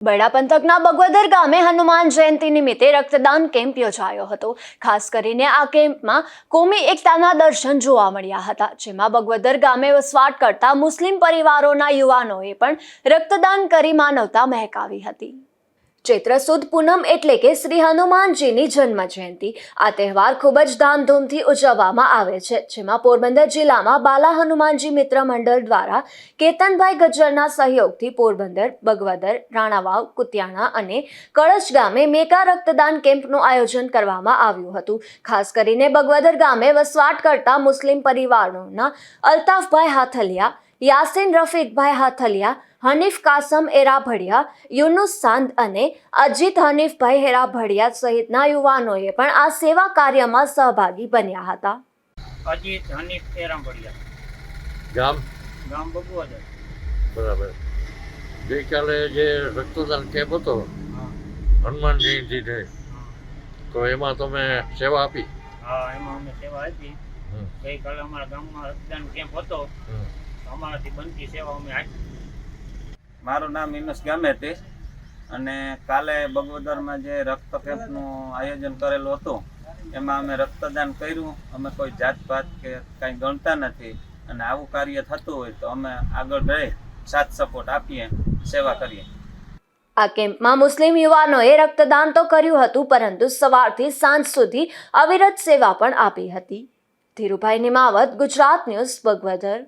બરડા પંથકના બગવદર ગામે હનુમાન જયંતિ નિમિત્તે રક્તદાન કેમ્પ યોજાયો હતો। ખાસ કરીને આ કેમ્પમાં કોમી એકતાના દર્શન જોવા મળ્યા હતા, જેમાં બગવદર ગામે વસવાટ કરતા મુસ્લિમ પરિવારોના યુવાનોએ પણ રક્તદાન કરી માનવતા મહેકાવી હતી। ચૈત્ર સુદ પૂનમ એટલે કે શ્રી હનુમાનજીની જન્મ જયંતિ। આ તહેવાર ખૂબ જ ધામધૂમથી ઉજવવામાં આવે છે, જેમાં પોરબંદર જિલ્લામાં બાલા હનુમાનજી મિત્ર મંડળ દ્વારા કેતનભાઈ ગજ્જરના સહયોગથી પોરબંદર, બગવદર, રાણાવાવ, કુતિયાણા અને કળશ ગામે મેગા રક્તદાન કેમ્પનું આયોજન કરવામાં આવ્યું હતું। ખાસ કરીને બગવદર ગામે વસવાટ કરતા મુસ્લિમ પરિવારોના અલ્તાફભાઈ હાથલિયા, યાસીન રફીકભાઈ હાથલિયા, હનીફ કાસમ એરાભડિયા, યુનુસ સાંદ અને અજીત હનીફભાઈ હેરાભડિયા સહિતના યુવાનોએ પણ આ સેવા કાર્યમાં સહભાગી બન્યા હતા। અજીત હનીફ એરાભડિયા, ગામ બગવદર। બરાબર। ગઈકાલે જે રક્તદાન કેમ્પ હતો હનુમાન જયંતિ છે, તો એમાં તમે સેવા આપી? હા, એમાં અમે સેવા આપી। ગઈકાલે અમારા ગામમાં રક્તદાન કેમ્પ હતો, અમારાથી બનતી સેવા અમે આપી। મારું નામ યુનુસ ગામેતી અને કાલે બગવદરમાં જે રક્ત કેમ્પનું આયોજન કરેલું હતું એમાં અમે રક્તદાન કર્યું। અમે કોઈ જાતપાત કે કાંઈ ગણતા નથી અને આવું કાર્ય થતું હોય તો અમે આગળ રહી સાથ સપોર્ટ આપીએ, સેવા કરીએ। આ કેમ્પમાં મુસ્લિમ યુવાનોએ રક્તદાન તો કર્યું હતું, પરંતુ સવારથી સાંજ સુધી અવિરત સેવા પણ આપી હતી। ધીરુભાઈ નિમાવત, ગુજરાત ન્યૂઝ, બગવદર।